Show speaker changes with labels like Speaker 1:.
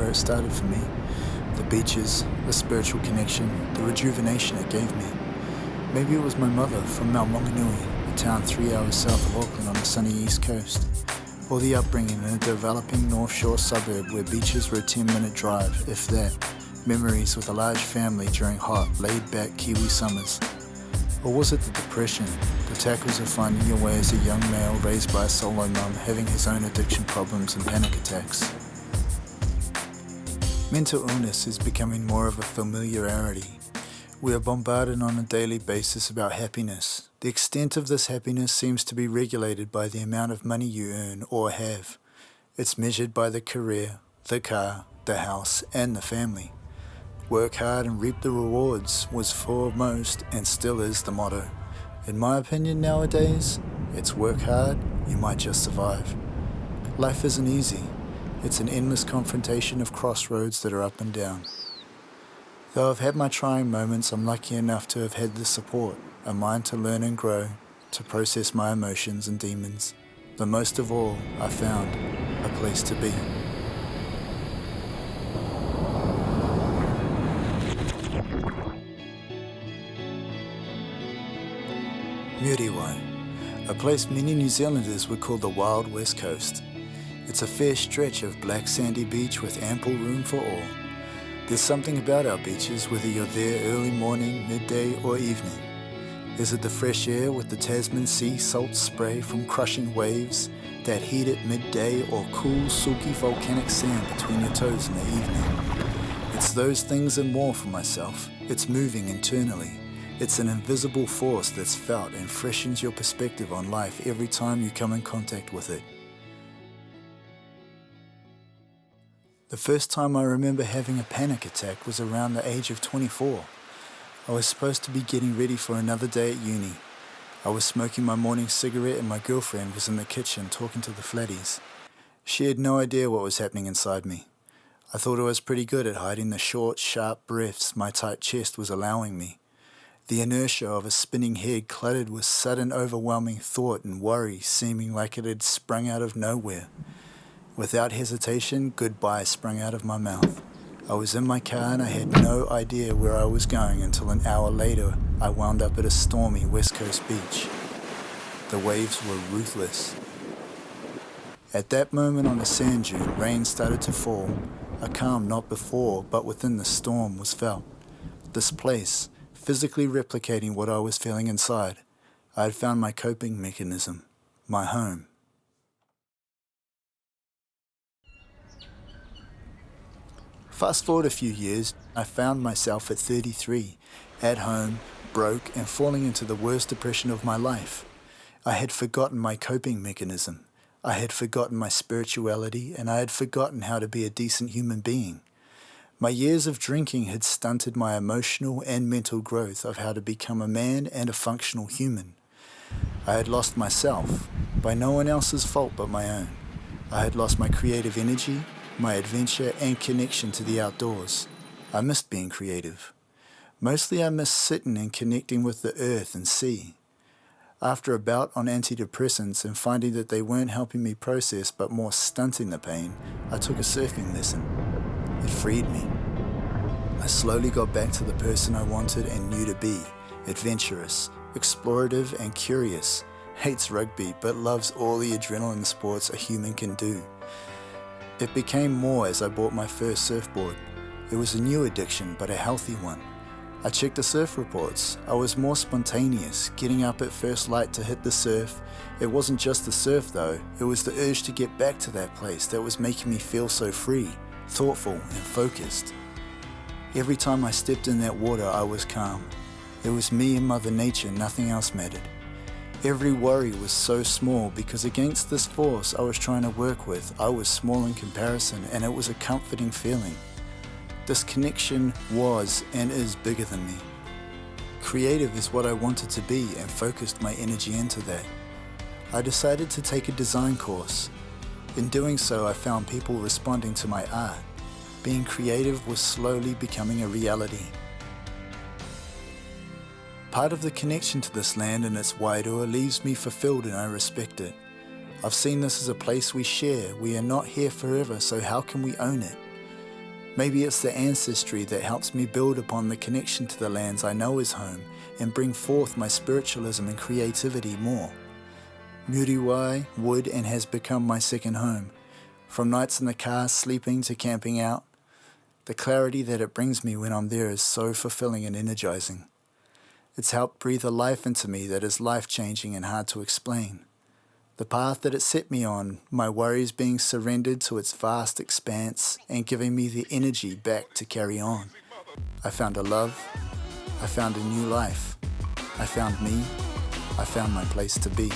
Speaker 1: where it started for me. The beaches, the spiritual connection, the rejuvenation it gave me. Maybe it was my mother from Mount Maunganui, a town 3 hours south of Auckland on the sunny east coast. Or the upbringing in a developing North Shore suburb where beaches were a 10-minute drive, if that. Memories with a large family during hot, laid-back Kiwi summers. Or was it the depression, the tackles of finding your way as a young male raised by a solo mum having his own addiction problems and panic attacks? Mental illness is becoming more of a familiarity. We are bombarded on a daily basis about happiness. The extent of this happiness seems to be regulated by the amount of money you earn or have. It's measured by the career, the car, the house, and the family. Work hard and reap the rewards was for most and still is the motto. In my opinion nowadays, it's work hard, you might just survive. Life isn't easy. It's an endless confrontation of crossroads that are up and down. Though I've had my trying moments, I'm lucky enough to have had the support, a mind to learn and grow, to process my emotions and demons. But most of all, I found a place to be. Muriwai, a place many New Zealanders would call the Wild West Coast. It's a fair stretch of black sandy beach with ample room for all. There's something about our beaches, whether you're there early morning, midday or evening. Is it the fresh air with the Tasman sea salt spray from crushing waves, that heat at midday, or cool, silky volcanic sand between your toes in the evening? It's those things and more for myself. It's moving internally. It's an invisible force that's felt and freshens your perspective on life every time you come in contact with it. The first time I remember having a panic attack was around the age of 24. I was supposed to be getting ready for another day at uni. I was smoking my morning cigarette and my girlfriend was in the kitchen talking to the flatties. She had no idea what was happening inside me. I thought I was pretty good at hiding the short, sharp breaths my tight chest was allowing me. The inertia of a spinning head cluttered with sudden overwhelming thought and worry seeming like it had sprung out of nowhere. Without hesitation, goodbye sprung out of my mouth. I was in my car and I had no idea where I was going until an hour later I wound up at a stormy West Coast beach. The waves were ruthless. At that moment on a sand dune, rain started to fall. A calm not before but within the storm was felt. This place, physically replicating what I was feeling inside, I had found my coping mechanism, my home. Fast forward a few years, I found myself at 33, at home, broke and falling into the worst depression of my life. I had forgotten my coping mechanism. I had forgotten my spirituality and I had forgotten how to be a decent human being. My years of drinking had stunted my emotional and mental growth of how to become a man and a functional human. I had lost myself, by no one else's fault but my own. I had lost my creative energy, my adventure and connection to the outdoors. I missed being creative. Mostly I missed sitting and connecting with the earth and sea. After a bout on antidepressants and finding that they weren't helping me process but more stunting the pain, I took a surfing lesson. It freed me. I slowly got back to the person I wanted and knew to be, adventurous, explorative and curious, hates rugby but loves all the adrenaline sports a human can do. It became more as I bought my first surfboard. It was a new addiction but a healthy one. I checked the surf reports. I was more spontaneous, getting up at first light to hit the surf. It wasn't just the surf though, it was the urge to get back to that place that was making me feel so free, thoughtful and focused. Every time I stepped in that water I was calm. It was me and Mother Nature, nothing else mattered. Every worry was so small because against this force I was trying to work with, I was small in comparison and it was a comforting feeling. This connection was and is bigger than me. Creative is what I wanted to be and focused my energy into that. I decided to take a design course. In doing so, I found people responding to my art. Being creative was slowly becoming a reality. Part of the connection to this land and its wairua leaves me fulfilled and I respect it. I've seen this as a place we share. We are not here forever, so how can we own it? Maybe it's the ancestry that helps me build upon the connection to the lands I know is home and bring forth my spiritualism and creativity more. Muriwai would and has become my second home. From nights in the car sleeping to camping out, the clarity that it brings me when I'm there is so fulfilling and energizing. It's helped breathe a life into me that is life-changing and hard to explain. The path that it set me on, my worries being surrendered to its vast expanse and giving me the energy back to carry on. I found a love, I found a new life, I found me, I found my place to be.